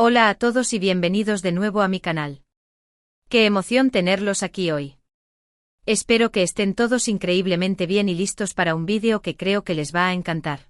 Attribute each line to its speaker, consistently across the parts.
Speaker 1: Hola a todos y bienvenidos de nuevo a mi canal. Qué emoción tenerlos aquí hoy. Espero que estén todos increíblemente bien y listos para un vídeo que creo que les va a encantar.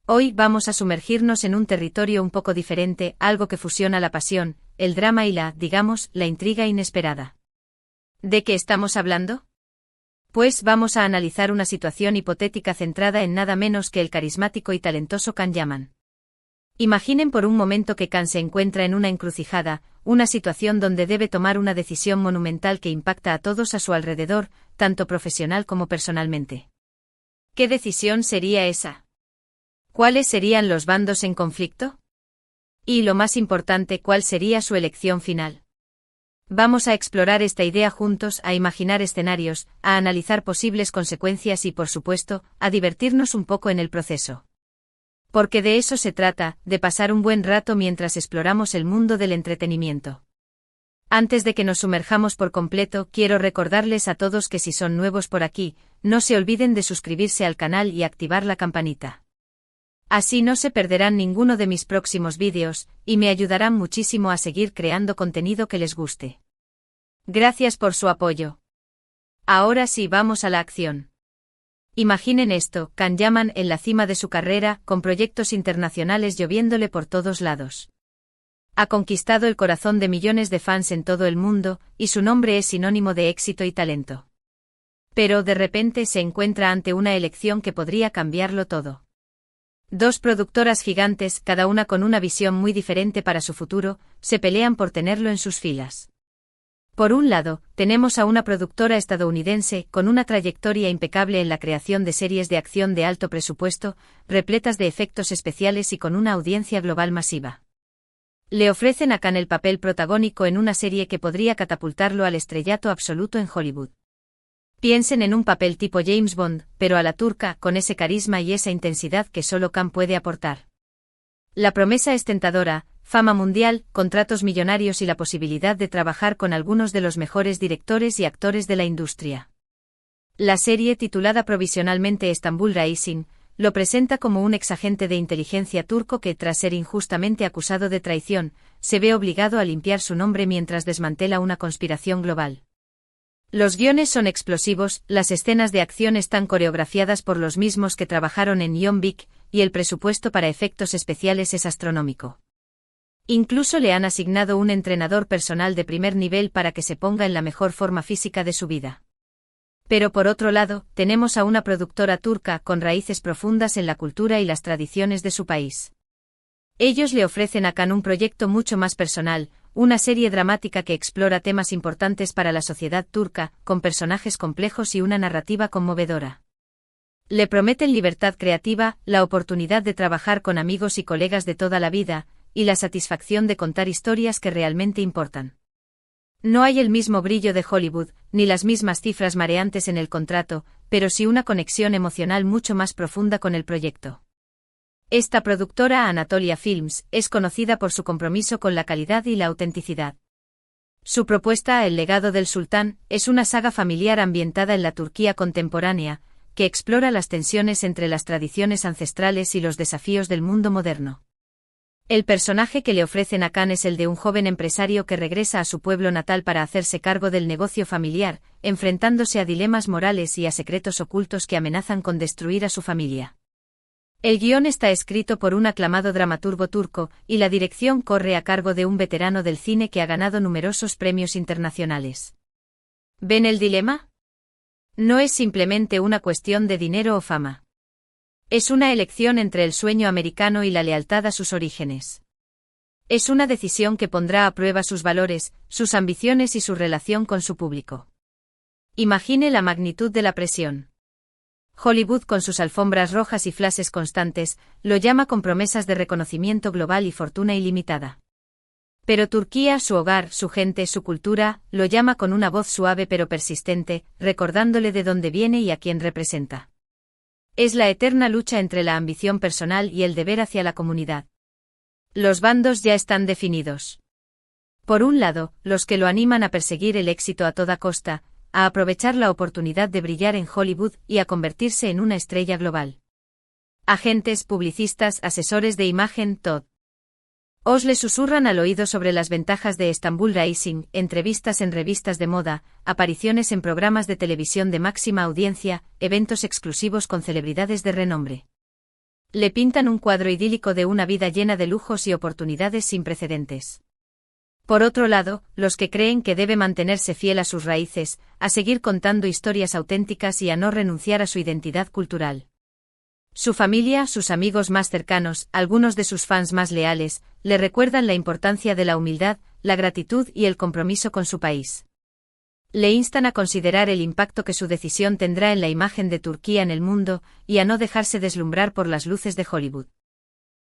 Speaker 1: Hoy vamos a sumergirnos en un territorio un poco diferente, algo que fusiona la pasión, el drama y la intriga inesperada. ¿De qué estamos hablando? Pues vamos a analizar una situación hipotética centrada en nada menos que el carismático y talentoso Can Yaman. Imaginen por un momento que Can se encuentra en una encrucijada, una situación donde debe tomar una decisión monumental que impacta a todos a su alrededor, tanto profesional como personalmente. ¿Qué decisión sería esa? ¿Cuáles serían los bandos en conflicto? Y lo más importante, ¿cuál sería su elección final? Vamos a explorar esta idea juntos, a imaginar escenarios, a analizar posibles consecuencias y, por supuesto, a divertirnos un poco en el proceso. Porque de eso se trata, de pasar un buen rato mientras exploramos el mundo del entretenimiento. Antes de que nos sumerjamos por completo, quiero recordarles a todos que si son nuevos por aquí, no se olviden de suscribirse al canal y activar la campanita. Así no se perderán ninguno de mis próximos vídeos, y me ayudarán muchísimo a seguir creando contenido que les guste. Gracias por su apoyo. Ahora sí, vamos a la acción. Imaginen esto, Can Yaman en la cima de su carrera, con proyectos internacionales lloviéndole por todos lados. Ha conquistado el corazón de millones de fans en todo el mundo, y su nombre es sinónimo de éxito y talento. Pero de repente se encuentra ante una elección que podría cambiarlo todo. Dos productoras gigantes, cada una con una visión muy diferente para su futuro, se pelean por tenerlo en sus filas. Por un lado, tenemos a una productora estadounidense con una trayectoria impecable en la creación de series de acción de alto presupuesto, repletas de efectos especiales y con una audiencia global masiva. Le ofrecen a Can el papel protagónico en una serie que podría catapultarlo al estrellato absoluto en Hollywood. Piensen en un papel tipo James Bond, pero a la turca, con ese carisma y esa intensidad que solo Can puede aportar. La promesa es tentadora: fama mundial, contratos millonarios y la posibilidad de trabajar con algunos de los mejores directores y actores de la industria. La serie, titulada provisionalmente Estambul Rising, lo presenta como un exagente de inteligencia turco que, tras ser injustamente acusado de traición, se ve obligado a limpiar su nombre mientras desmantela una conspiración global. Los guiones son explosivos, las escenas de acción están coreografiadas por los mismos que trabajaron en John Wick, y el presupuesto para efectos especiales es astronómico. Incluso le han asignado un entrenador personal de primer nivel para que se ponga en la mejor forma física de su vida. Pero por otro lado, tenemos a una productora turca con raíces profundas en la cultura y las tradiciones de su país. Ellos le ofrecen a Can un proyecto mucho más personal, una serie dramática que explora temas importantes para la sociedad turca, con personajes complejos y una narrativa conmovedora. Le prometen libertad creativa, la oportunidad de trabajar con amigos y colegas de toda la vida, y la satisfacción de contar historias que realmente importan. No hay el mismo brillo de Hollywood, ni las mismas cifras mareantes en el contrato, pero sí una conexión emocional mucho más profunda con el proyecto. Esta productora, Anatolia Films, es conocida por su compromiso con la calidad y la autenticidad. Su propuesta, El legado del sultán, es una saga familiar ambientada en la Turquía contemporánea, que explora las tensiones entre las tradiciones ancestrales y los desafíos del mundo moderno. El personaje que le ofrecen a Can es el de un joven empresario que regresa a su pueblo natal para hacerse cargo del negocio familiar, enfrentándose a dilemas morales y a secretos ocultos que amenazan con destruir a su familia. El guión está escrito por un aclamado dramaturgo turco, y la dirección corre a cargo de un veterano del cine que ha ganado numerosos premios internacionales. ¿Ven el dilema? No es simplemente una cuestión de dinero o fama. Es una elección entre el sueño americano y la lealtad a sus orígenes. Es una decisión que pondrá a prueba sus valores, sus ambiciones y su relación con su público. Imagine la magnitud de la presión. Hollywood, con sus alfombras rojas y flashes constantes, lo llama con promesas de reconocimiento global y fortuna ilimitada. Pero Turquía, su hogar, su gente, su cultura, lo llama con una voz suave pero persistente, recordándole de dónde viene y a quién representa. Es la eterna lucha entre la ambición personal y el deber hacia la comunidad. Los bandos ya están definidos. Por un lado, los que lo animan a perseguir el éxito a toda costa, a aprovechar la oportunidad de brillar en Hollywood y a convertirse en una estrella global. Agentes, publicistas, asesores de imagen, todo. Os le susurran al oído sobre las ventajas de Estambul Rising, entrevistas en revistas de moda, apariciones en programas de televisión de máxima audiencia, eventos exclusivos con celebridades de renombre. Le pintan un cuadro idílico de una vida llena de lujos y oportunidades sin precedentes. Por otro lado, los que creen que debe mantenerse fiel a sus raíces, a seguir contando historias auténticas y a no renunciar a su identidad cultural. Su familia, sus amigos más cercanos, algunos de sus fans más leales, le recuerdan la importancia de la humildad, la gratitud y el compromiso con su país. Le instan a considerar el impacto que su decisión tendrá en la imagen de Turquía en el mundo, y a no dejarse deslumbrar por las luces de Hollywood.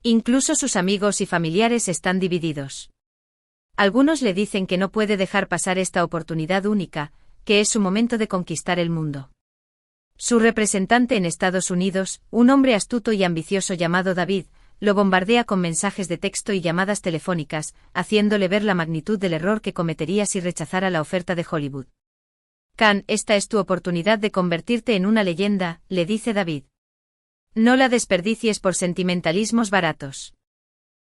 Speaker 1: Incluso sus amigos y familiares están divididos. Algunos le dicen que no puede dejar pasar esta oportunidad única, que es su momento de conquistar el mundo. Su representante en Estados Unidos, un hombre astuto y ambicioso llamado David, lo bombardea con mensajes de texto y llamadas telefónicas, haciéndole ver la magnitud del error que cometería si rechazara la oferta de Hollywood. Khan, esta es tu oportunidad de convertirte en una leyenda, le dice David. No la desperdicies por sentimentalismos baratos.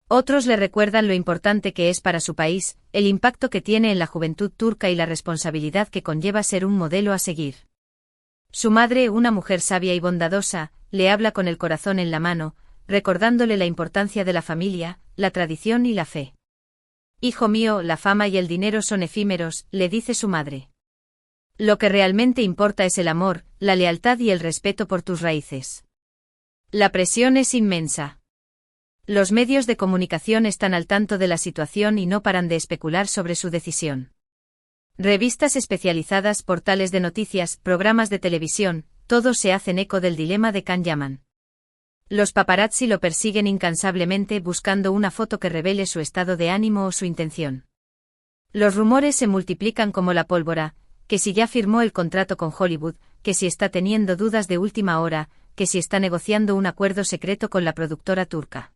Speaker 1: Otros le recuerdan lo importante que es para su país, el impacto que tiene en la juventud turca y la responsabilidad que conlleva ser un modelo a seguir. Su madre, una mujer sabia y bondadosa, le habla con el corazón en la mano, recordándole la importancia de la familia, la tradición y la fe. Hijo mío, la fama y el dinero son efímeros, le dice su madre. Lo que realmente importa es el amor, la lealtad y el respeto por tus raíces. La presión es inmensa. Los medios de comunicación están al tanto de la situación y no paran de especular sobre su decisión. Revistas especializadas, portales de noticias, programas de televisión, todos se hacen eco del dilema de Khan Yaman. Los paparazzi lo persiguen incansablemente buscando una foto que revele su estado de ánimo o su intención. Los rumores se multiplican como la pólvora, que si ya firmó el contrato con Hollywood, que si está teniendo dudas de última hora, que si está negociando un acuerdo secreto con la productora turca.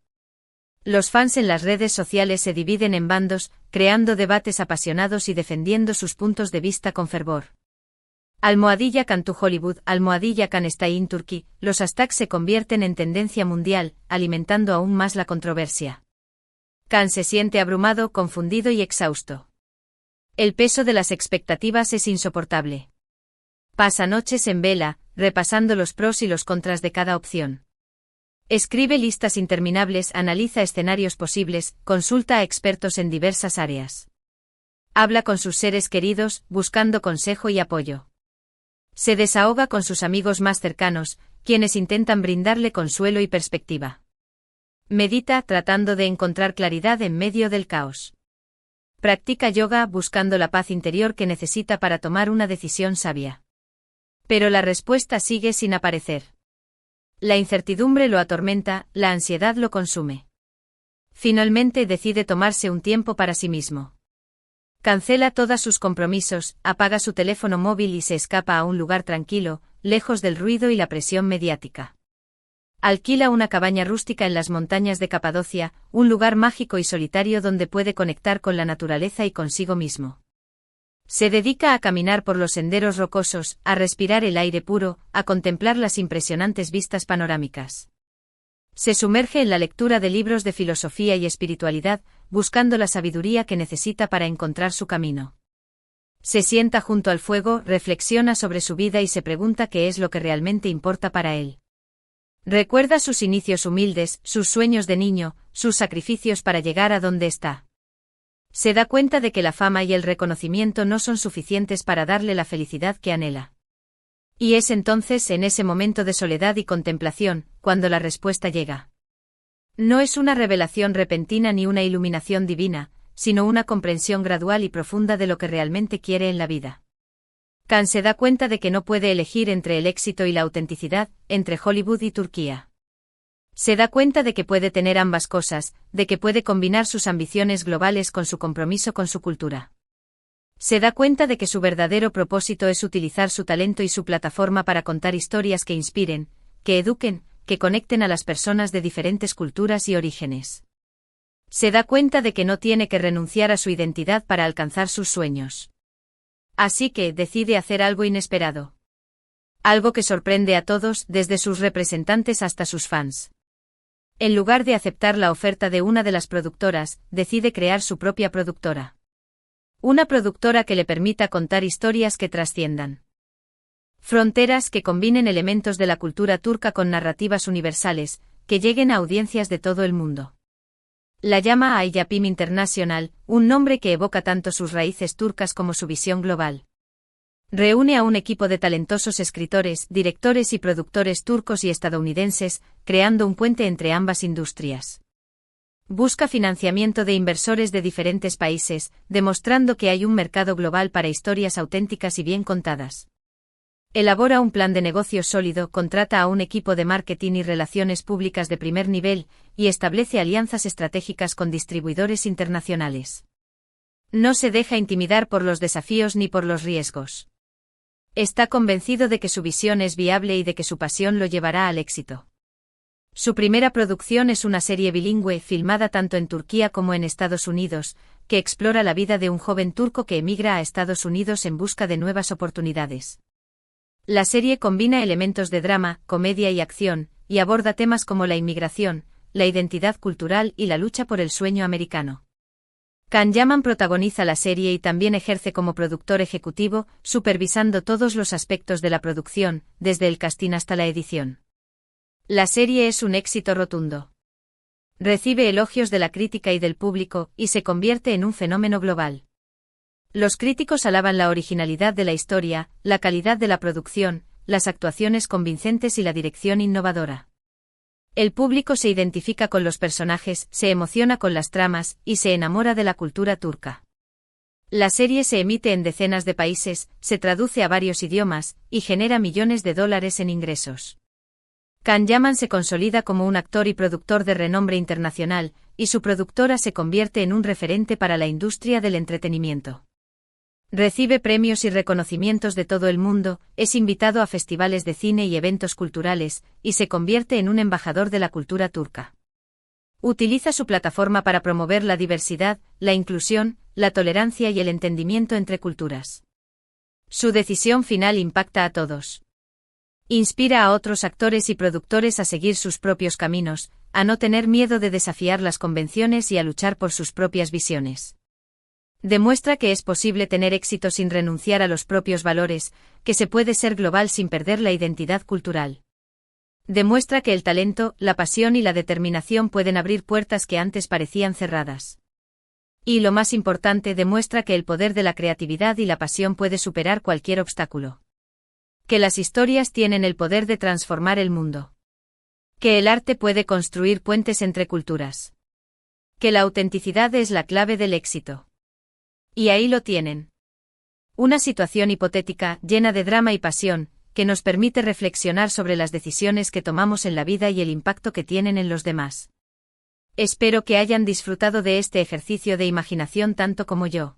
Speaker 1: Los fans en las redes sociales se dividen en bandos, creando debates apasionados y defendiendo sus puntos de vista con fervor. Almohadilla Khan to Hollywood, almohadilla Khan stay in Turkey, los hashtags se convierten en tendencia mundial, alimentando aún más la controversia. Khan se siente abrumado, confundido y exhausto. El peso de las expectativas es insoportable. Pasa noches en vela, repasando los pros y los contras de cada opción. Escribe listas interminables, analiza escenarios posibles, consulta a expertos en diversas áreas. Habla con sus seres queridos, buscando consejo y apoyo. Se desahoga con sus amigos más cercanos, quienes intentan brindarle consuelo y perspectiva. Medita, tratando de encontrar claridad en medio del caos. Practica yoga, buscando la paz interior que necesita para tomar una decisión sabia. Pero la respuesta sigue sin aparecer. La incertidumbre lo atormenta, la ansiedad lo consume. Finalmente decide tomarse un tiempo para sí mismo. Cancela todos sus compromisos, apaga su teléfono móvil y se escapa a un lugar tranquilo, lejos del ruido y la presión mediática. Alquila una cabaña rústica en las montañas de Capadocia, un lugar mágico y solitario donde puede conectar con la naturaleza y consigo mismo. Se dedica a caminar por los senderos rocosos, a respirar el aire puro, a contemplar las impresionantes vistas panorámicas. Se sumerge en la lectura de libros de filosofía y espiritualidad, buscando la sabiduría que necesita para encontrar su camino. Se sienta junto al fuego, reflexiona sobre su vida y se pregunta qué es lo que realmente importa para él. Recuerda sus inicios humildes, sus sueños de niño, sus sacrificios para llegar a donde está. Se da cuenta de que la fama y el reconocimiento no son suficientes para darle la felicidad que anhela. Y es entonces, en ese momento de soledad y contemplación, cuando la respuesta llega. No es una revelación repentina ni una iluminación divina, sino una comprensión gradual y profunda de lo que realmente quiere en la vida. Khan se da cuenta de que no puede elegir entre el éxito y la autenticidad, entre Hollywood y Turquía. Se da cuenta de que puede tener ambas cosas, de que puede combinar sus ambiciones globales con su compromiso con su cultura. Se da cuenta de que su verdadero propósito es utilizar su talento y su plataforma para contar historias que inspiren, que eduquen, que conecten a las personas de diferentes culturas y orígenes. Se da cuenta de que no tiene que renunciar a su identidad para alcanzar sus sueños. Así que decide hacer algo inesperado. Algo que sorprende a todos, desde sus representantes hasta sus fans. En lugar de aceptar la oferta de una de las productoras, decide crear su propia productora. Una productora que le permita contar historias que trasciendan fronteras, que combinen elementos de la cultura turca con narrativas universales, que lleguen a audiencias de todo el mundo. La llama Ay Yapım International, un nombre que evoca tanto sus raíces turcas como su visión global. Reúne a un equipo de talentosos escritores, directores y productores turcos y estadounidenses, creando un puente entre ambas industrias. Busca financiamiento de inversores de diferentes países, demostrando que hay un mercado global para historias auténticas y bien contadas. Elabora un plan de negocios sólido, contrata a un equipo de marketing y relaciones públicas de primer nivel, y establece alianzas estratégicas con distribuidores internacionales. No se deja intimidar por los desafíos ni por los riesgos. Está convencido de que su visión es viable y de que su pasión lo llevará al éxito. Su primera producción es una serie bilingüe filmada tanto en Turquía como en Estados Unidos, que explora la vida de un joven turco que emigra a Estados Unidos en busca de nuevas oportunidades. La serie combina elementos de drama, comedia y acción, y aborda temas como la inmigración, la identidad cultural y la lucha por el sueño americano. Can Yaman protagoniza la serie y también ejerce como productor ejecutivo, supervisando todos los aspectos de la producción, desde el casting hasta la edición. La serie es un éxito rotundo. Recibe elogios de la crítica y del público, y se convierte en un fenómeno global. Los críticos alaban la originalidad de la historia, la calidad de la producción, las actuaciones convincentes y la dirección innovadora. El público se identifica con los personajes, se emociona con las tramas, y se enamora de la cultura turca. La serie se emite en decenas de países, se traduce a varios idiomas, y genera millones de dólares en ingresos. Can Yaman se consolida como un actor y productor de renombre internacional, y su productora se convierte en un referente para la industria del entretenimiento. Recibe premios y reconocimientos de todo el mundo, es invitado a festivales de cine y eventos culturales, y se convierte en un embajador de la cultura turca. Utiliza su plataforma para promover la diversidad, la inclusión, la tolerancia y el entendimiento entre culturas. Su decisión final impacta a todos. Inspira a otros actores y productores a seguir sus propios caminos, a no tener miedo de desafiar las convenciones y a luchar por sus propias visiones. Demuestra que es posible tener éxito sin renunciar a los propios valores, que se puede ser global sin perder la identidad cultural. Demuestra que el talento, la pasión y la determinación pueden abrir puertas que antes parecían cerradas. Y lo más importante, demuestra que el poder de la creatividad y la pasión puede superar cualquier obstáculo. Que las historias tienen el poder de transformar el mundo. Que el arte puede construir puentes entre culturas. Que la autenticidad es la clave del éxito. Y ahí lo tienen. Una situación hipotética, llena de drama y pasión, que nos permite reflexionar sobre las decisiones que tomamos en la vida y el impacto que tienen en los demás. Espero que hayan disfrutado de este ejercicio de imaginación tanto como yo.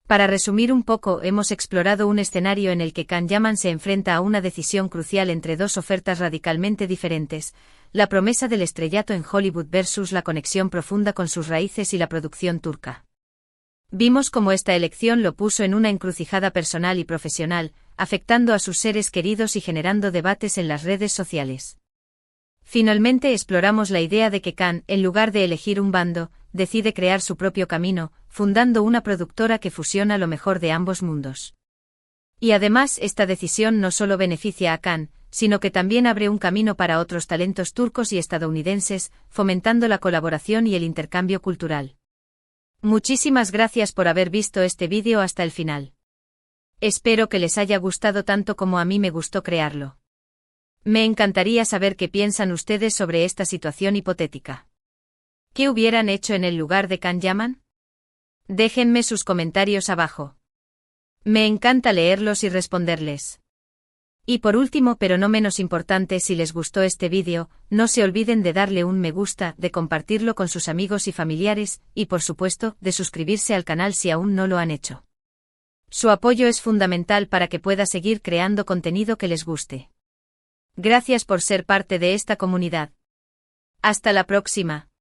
Speaker 1: Para resumir un poco, hemos explorado un escenario en el que Can Yaman se enfrenta a una decisión crucial entre dos ofertas radicalmente diferentes, la promesa del estrellato en Hollywood versus la conexión profunda con sus raíces y la producción turca. Vimos cómo esta elección lo puso en una encrucijada personal y profesional, afectando a sus seres queridos y generando debates en las redes sociales. Finalmente exploramos la idea de que Can, en lugar de elegir un bando, decide crear su propio camino, fundando una productora que fusiona lo mejor de ambos mundos. Y además, esta decisión no solo beneficia a Can, sino que también abre un camino para otros talentos turcos y estadounidenses, fomentando la colaboración y el intercambio cultural. Muchísimas gracias por haber visto este vídeo hasta el final. Espero que les haya gustado tanto como a mí me gustó crearlo. Me encantaría saber qué piensan ustedes sobre esta situación hipotética. ¿Qué hubieran hecho en el lugar de Can Yaman? Déjenme sus comentarios abajo. Me encanta leerlos y responderles. Y por último, pero no menos importante, si les gustó este vídeo, no se olviden de darle un me gusta, de compartirlo con sus amigos y familiares, y por supuesto, de suscribirse al canal si aún no lo han hecho. Su apoyo es fundamental para que pueda seguir creando contenido que les guste. Gracias por ser parte de esta comunidad. Hasta la próxima.